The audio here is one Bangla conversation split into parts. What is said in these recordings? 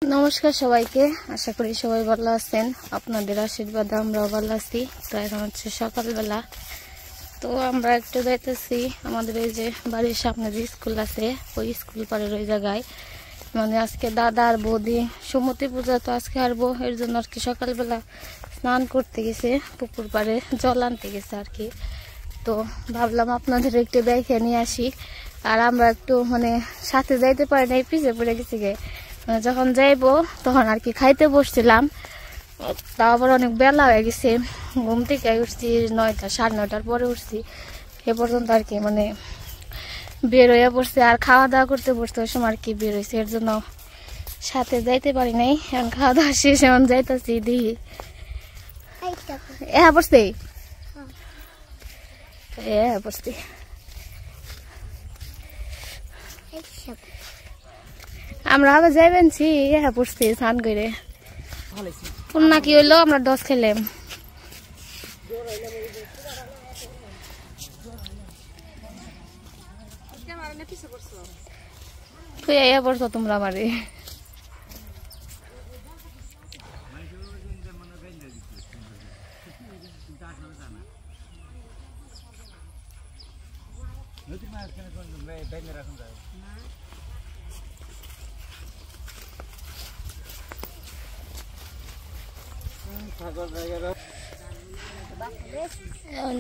নমস্কার সবাইকে, আশা করি সবাই ভালো আছেন। আপনাদের আশীর্বাদে আমরাও ভালো আছি। তো এখন হচ্ছে সকালবেলা, তো আমরা একটু যাইতেছি আমাদের এই যে বাড়ির সামনে যে স্কুল আছে ওই স্কুল পাড়ের ওই জায়গায়, মানে আজকে দাদা আর বৌদি সুমতি পূজা, তো আজকে আসবো এর জন্য আর কি সকালবেলা স্নান করতে গেছে, পুকুর পাড়ে জল আনতে গেছে আর কি। তো ভাবলাম আপনাদের একটু দেখে নিয়ে আসি। আর আমরা একটু মানে সাথে যাইতে পারি নাই, পিছিয়ে পড়ে গেছি গে। যখন যাইবো তখন আর কি খাইতে বসছিলাম, তাও আবার অনেক বেলা হয়ে গেছে। ঘুম থেকে উঠছি 9টা 9:30টার পরে উঠছি, এ পর্যন্ত আর কি মানে বের হয়ে পড়ছে। আর খাওয়া দাওয়া করতে বসতে ওই সময় আর কি বের হয়েছে, এর জন্য সাথে যাইতে পারি নাই। এখন খাওয়া দাওয়া শেষ, এখন যাইতেছি দেখি পড়ছে পড়ছি। আমরা আবার যাইবেনছি পড়ছি স্নান করে। পুন্না কি হইলো, আমরা 10 খেলাম। পড়ছো তোমরা আমারে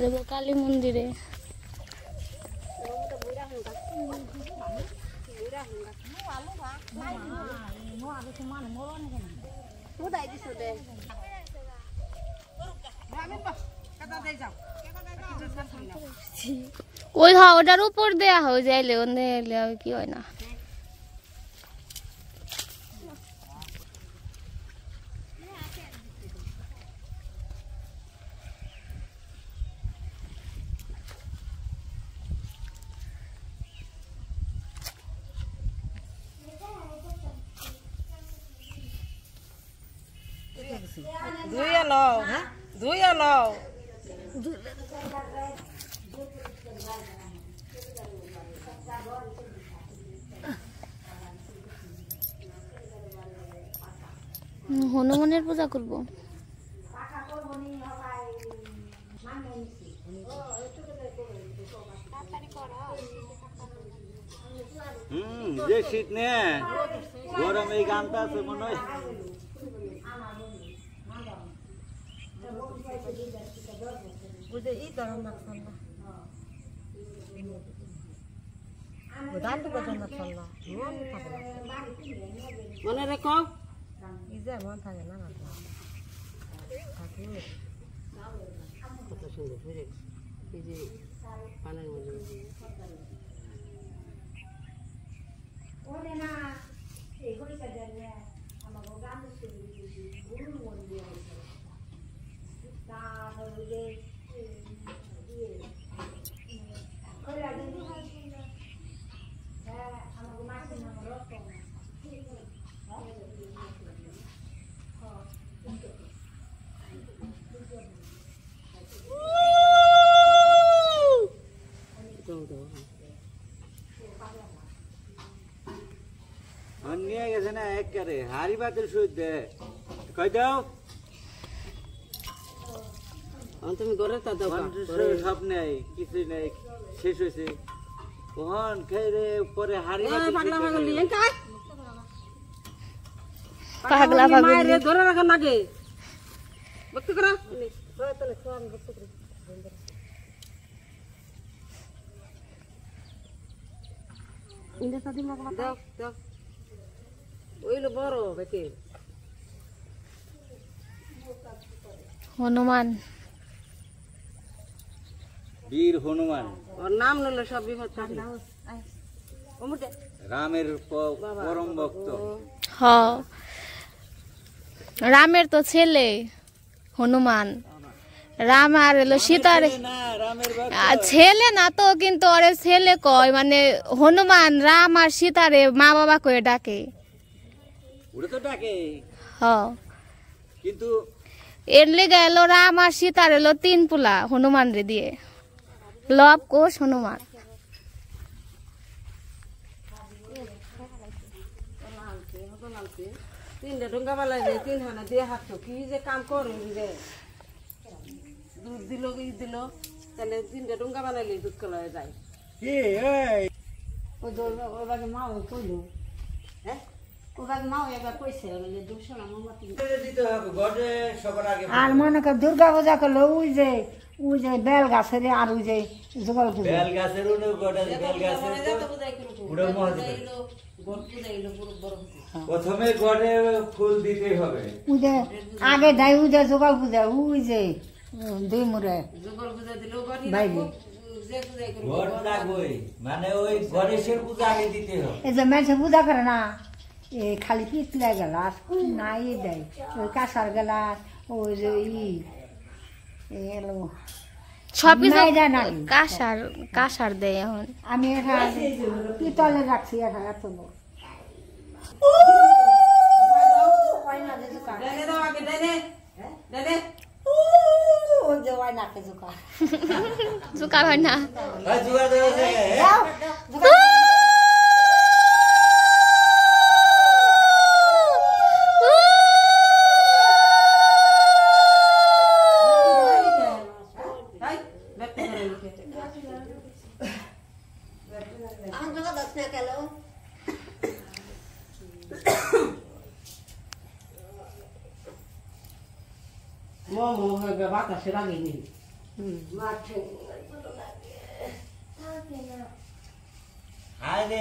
যাবো কালী মন্দিরে। ওই ওটার উপর দেয়া হয় যাইলে কি হয় না। হনুমানের পূজা করবো। যে শীত নে গরম এই গানটা আছে মনে হয়। মনে রেখো মন থাকে না কত সুন্দর ফিরে এই যে পানের মধ্যে নিয়ে গেছে না একবারে হাড়ি বাতের সহিত দে কই দাও। তুমি ঘরে তা দাও, সব নেই কিছু নেই, শেষ হয়েছে কখন খেয়ে রে পরে হাড়ি পাগলা পাগল ধরে রাখা লাগে ভক্তি করা হনুমান, বীর হনুমান, ওর নাম নিলে সব বিপদ থাকে। রামের পরম ভক্ত। হ রামের তো ছেলে হনুমান। রাম আর এলো সীতার ছেলে না তো, কিন্তু ওরে ছেলে কয়, মানে হনুমান রাম আর সীতারে মা বাবা কয়ে ডাকে। ওটা তো ডাকে হ, কিন্তু এর লেগে এলো রাম আর সীতার এলো 3 পুলা হনুমান রে দিয়ে, লব কোষ হনুমান। তিনটা ডুঙ্গা বালাই যে তিন হানা দিয়ে হাঁটতো কি যে কাম করে রে দুধ দিল ই দিল তাহলে তিনটা ডুঙ্গা বানাইলে দুধ কলা যায় কি এই ওই ওইভাবে মাও কইলো হ্যাঁ ওইভাবে মাও একবার কইছে বলে দুশো না মোমবাতি দিতে হবে ঘরে সবার আগে আর মনে কর দুর্গা পূজা করলো ওই যে বেল গাছের আর ওই যে জগল পূজা বেল গাছের উনি গোটা বেল গাছের পুরো মহল প্রথমে ঘরে ফুল দিতে হবে ওই যে আগে দেয় ওই যে জগল পূজা ওই যে দুই মুড়ে জগল পূজা দিলেও বাড়ি বাইরে যে পূজাই করবো ঘর লাগবে মানে ওই গণেশের পূজা আগে দিতে হবে এই যে মানুষে পূজা করে না এই খালি পিতলা গেলাস নাই দেয় ওই কাঁসার গেলাস ওই যে এলো সবকিছু নাই দেয় না কাঁসার দেয় এখন। আমি এটা পিতলে রাখছি এটা এত বড়। ডানে দাও আগে ডানে ডানে ওই যে ওই নাকে জোকা জোকার হয় না। ভাই জোগাড় দেওয়া যায় হাই ব্যাক করে লিখে মোমো হবে বাতাসে লাগেনি আরে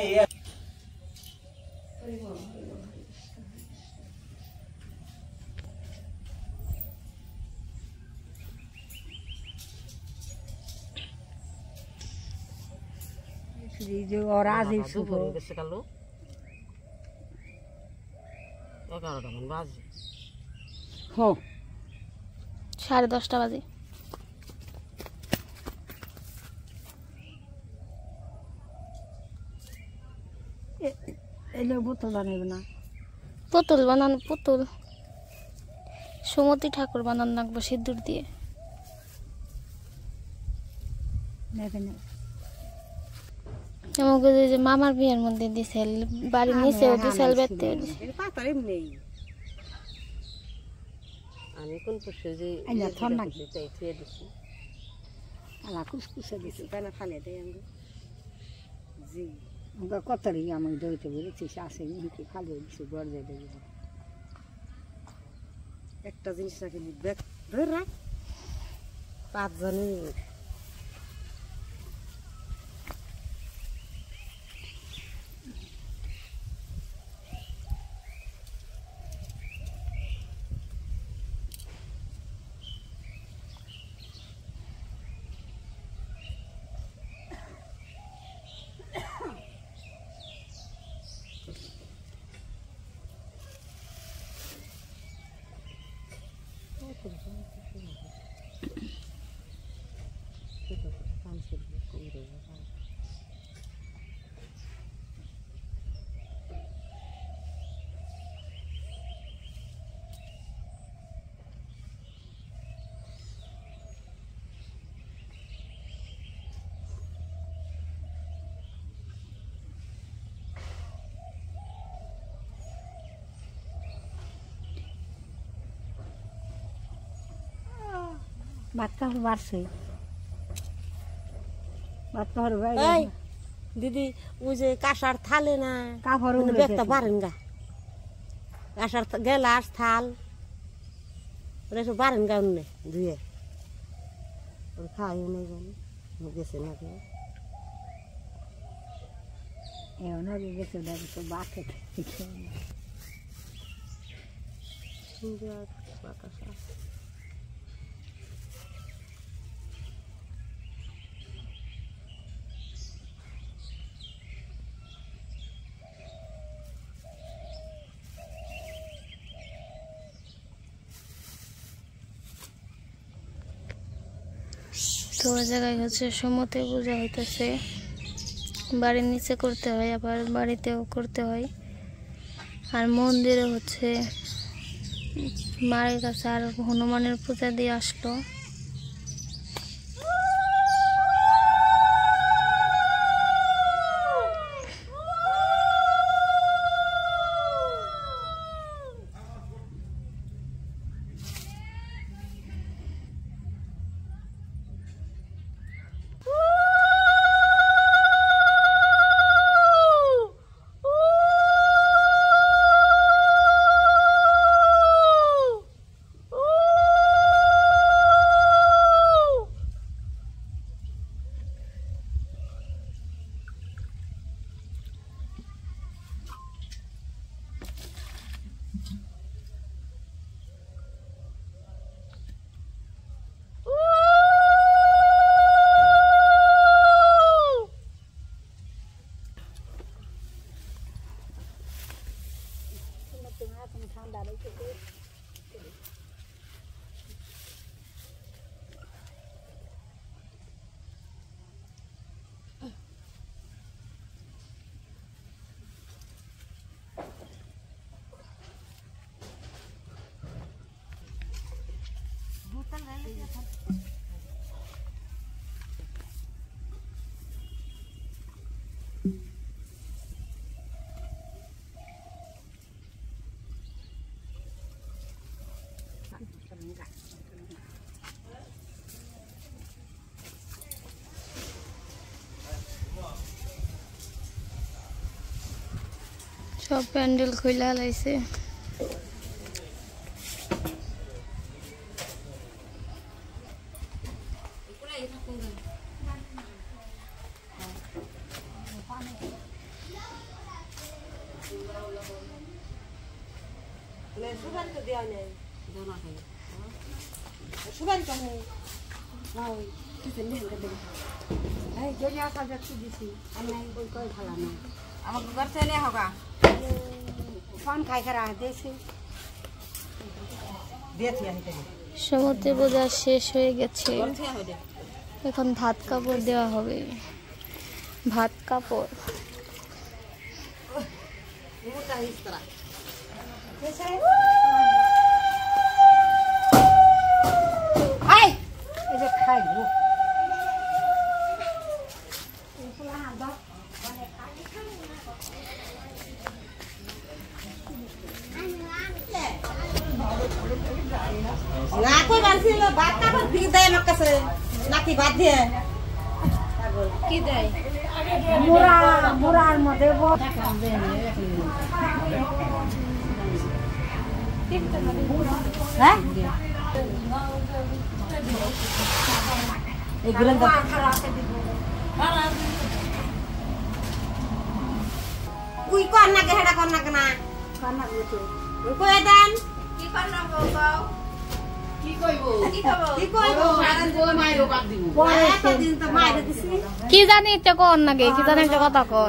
এই যে ওরা আজই শুভ গেছে গেল 11টা মান বাজে হো 10:30 বাজে। এলে বোতল বানাবে না পুতুল বানানো পুতুল সুমতি ঠাকুর বানানো লাগবে সিঁদুর দিয়ে। দেখে না আমাকে যে মামার বিয়ের মধ্যে দিছিল বাড়ির নিচেও দিছিল বেতে পাতার এমনি আমি কোন পশে যে আইনা থর না তাই থুয়ে দিছি আলা কুসকুসে দিছি পানা ফালে দেয় আমি জি ওকে কতরি আমি দইতে বলেছি আসে নিকি খালি দিছি গড়ে দেব একটা জিনিস রাখি ব্যাগ ধরে রাখ 5 জনে বাচ্চা বাড়ছে বাচ্চা হর ভাই এই দিদি ওই যে কাঁসার থালে না কাপড় মানে ব্যাগটা বারেন গা কাঁসার গেলাস থাল ওরা সব বারেন গা উন্নে ধুয়ে ওই খাওয়াই নেই জানি গেছে না কেউ এমন গেছে দেখো বাকে সুন্দর বাতাস আছে তো ওই জায়গায় হচ্ছে সমতে পূজা হইতেছে বাড়ির নিচে করতে হয় আবার বাড়িতেও করতে হয় আর মন্দিরে হচ্ছে মায়ের কাছে আর হনুমানের পূজা দিয়ে আসলো। সব প্যান্ডেল খুলে লাইছে। সমুদ্রে বোঝা শেষ হয়ে গেছে, এখন ভাত কাপড় দেওয়া হবে। ভাত কাপড় কি দেয়? মোড়ার মধ্যে কি জানি একটা কর নাকি, কি জানি একটা কথা কর।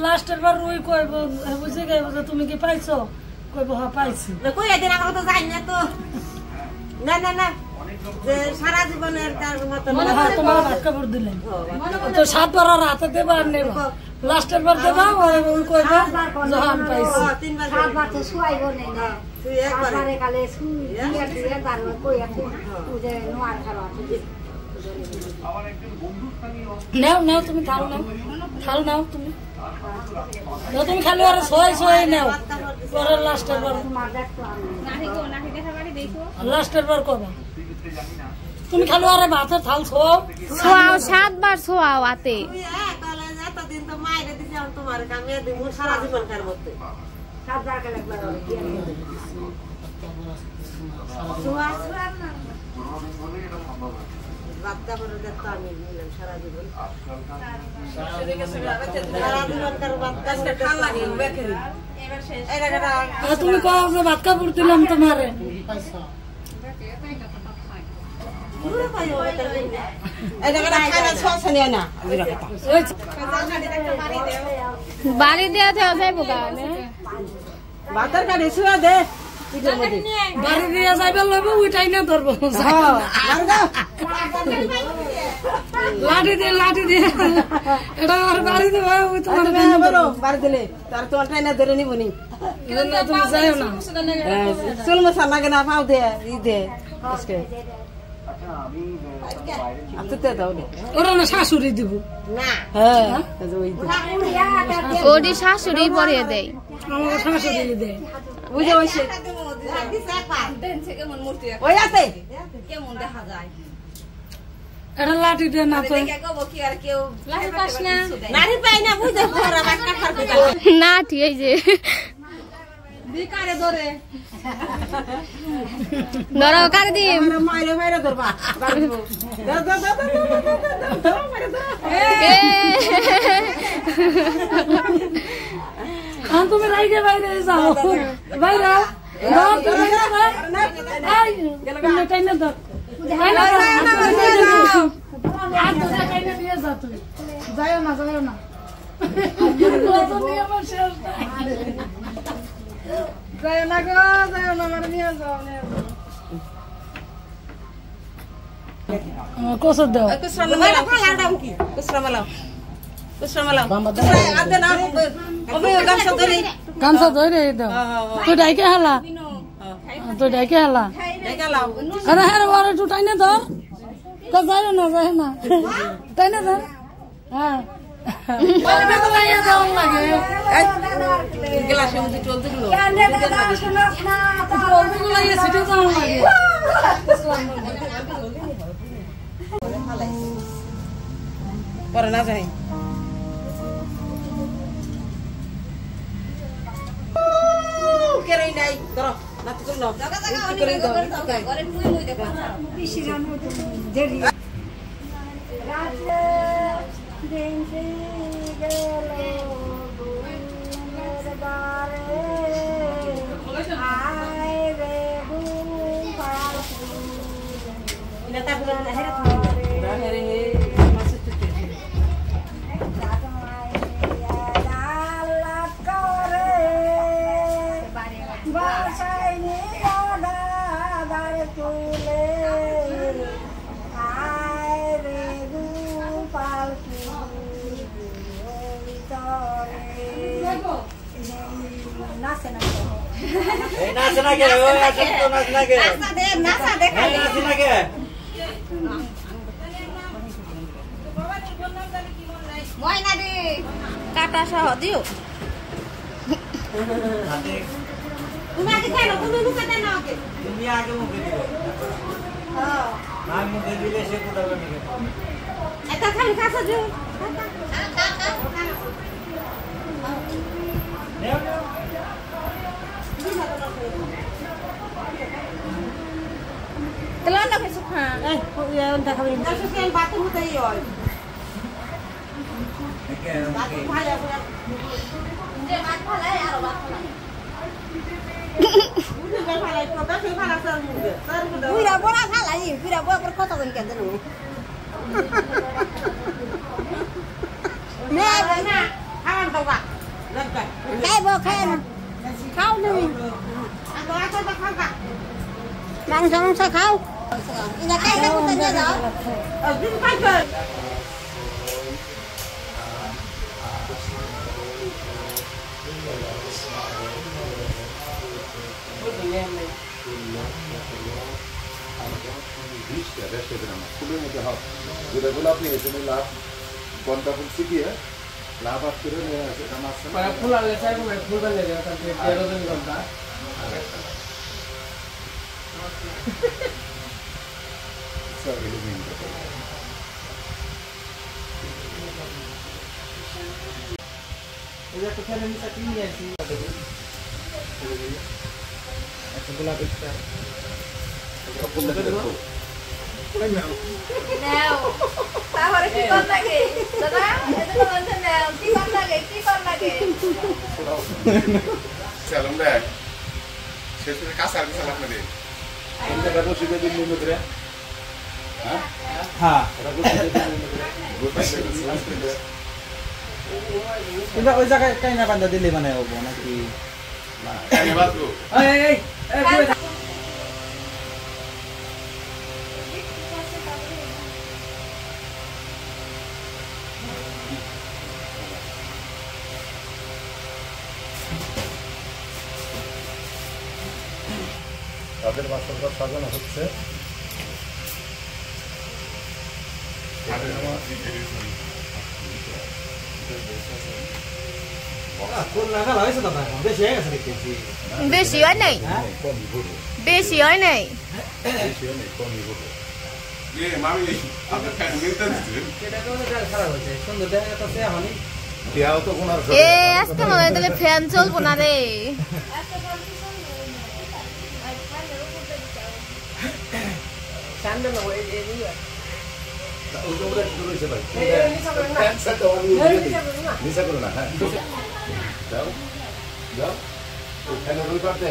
লাস্টের বার ওই কইব বুঝে গেব যে তুমি কি পাইছো, কইব হ্যাঁ পাইছি। কই এদিন আমরা তো যাই না তো, না না না যে সারা জীবনের তার মতন তোমার ভাত কাপড় দিলেন তো 7 বার আর হাতে দেবা আর নেবা, লাস্টের বার দেবা ওই কইব যে আমি পাইছি। 3 বার তো শুয়াইব নেই না, তুই একবার কালে শুই দিয়ে তারপর কই আছে যে নোয়ার খাওয়া নাও নাও তুমি থাল নাও, থাল নাও তুমি, তুমি খালি আর ছয় নাও, পরে লাস্টের বার লাস্টের বার করবা তুমি খালি আরে ভাতের থাল ছোয়াও 7 বার ছোয়াও আতে। তুই কলেজ এতদিন তো মাইরে দিছি, আমি তোমার কামে দিব সারা জীবন কার মধ্যে 7 বার কালে একবার বাচ্চা করে দেখতো আমি নিলাম সারা জীবন, সারা জীবন কার বাচ্চা তুমি কও যে ভাত কাপড় দিলাম তোমারে, বাড়ি দেওয়া যাইব গানে ভাতের কাঠি শুয়া দে, বাড়ি দিয়ে যাইবে লইব ওইটাই না ধরবো, লাঠি দিয়ে এটা আর বাড়ি দেবো তোমার বাড়ি দিলে তার তোমারটাই না ধরে নিবনি, তুমি যাইও না চুল মশা লাগে না পাও দে ই দে ওরা না শাশুড়ি দিব, ওটি শাশুড়ি পরিয়ে দেয়, আমার শাশুড়ি দেয় বুঝে বসে ওই আছে এটা লাঠি দিয়ে না তো নারী পাই না বুঝে না ঠিক এই যে ধরো কারে দি মাইরে মাইরে ধরবা তুমি রাইগে বাইরে যাও বাইরে টাইনে ধর যাও না যাও না কসর দাও গামছা ধরে দাও তুই ডাইকে হালা তুই ডাইকে হালা আরে হ্যাঁ ওরা একটু টাইনে ধর তো যায় না টাইনে ধর হ্যাঁ পরে না যাই কেরাই নাই ধরো নাতি করলো কাটা সহ দিও তুমি আগে খাই না তুমি লুকাতে না আগে তুমি আগে মুখে দিবে আমি মুখে দিলে সে কোথাও নিবে এটা খালি কাছে দিও Kalau nak besok ha. ya entah kami aku sen batu mutai yo batu phaya Je mat phalai aro mat phalai. udah kan phalai kota sing phala sar muda Pura pura phalai, pura pura perkota kan kan dulu. nè nè ăn đâu ạ lên cái Kai bo khen. Khau ni. ăn đâu ăn đâu không cả Mang sang sa khau. Ina kai na ko tanya đó. ở dưới cái trời যেগুলো আপনি এখানে লাভ ঘন্টা ফুল শিখিয়ে লাভ আপ করে নিয়ে আসে ফুল আনলে চাইবো ফুল বানলে 13 ঘন্টা এটা তো ফ্যামিলি সাথে নিয়ে আসি একটা গোলাপ একটা Nèo. Tahu ada kikon lagi. Dadah, itu teman nèo. Kikon lagi. Salam deh. Saya kasar salam nanti. Anda kata sudah di mulut ya? Hah? হ্যাঁ কিন্তু ওই জায়গায় কাইনা বান্ধা দিলে মানে হবো নাকি Ini batu. এই তাদের বাচ্চারা সাজানো হচ্ছে কোন লাগা হয়েছে দাদা বেশি হয়ে গেছে দেখতেছি Beshi হয় নাই. Beshi হয় নাই. মামি আপনার ফ্যান মিলতে দিচ্ছে এটা তো খারাপ হয়েছে সুন্দর দেখা যাচ্ছে হনি দেওয়া তো কোনার এ আজকে মনে হয় তাহলে ফ্যান চলবো না রে। নিশা করো না, হ্যাঁ যাও যাও ওখানে রুই পারতে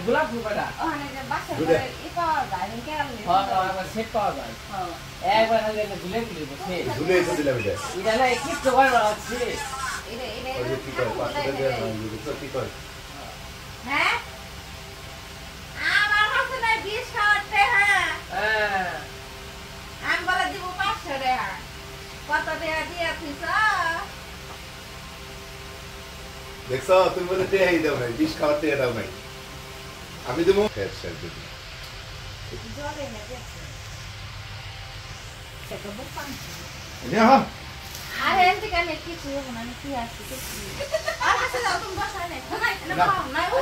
গোলাপ ফুল কয়টা? সেট পাওয়া যায় একবার ঝুলে দিলে ঝুলে দিলাম এটা এটা না একটু জোগাড় করা হচ্ছে। কি করে 500 টাকা কি করে হ্যাঁ আমার কাছে নাই 20 খাওয়াতে। হ্যাঁ আমি বলে দিব 500 টাকা। কত টাকা দিয়ে দিছ? দেখছো তুমি বলে টেহাই দাও নাই, 20 খাওয়ার টেহা দাও নাই, আমি দেবো আরে এনতে কেন কিছু হবে না, কি আছে আর কাছে যাও তুমি বসা নাই। না না ও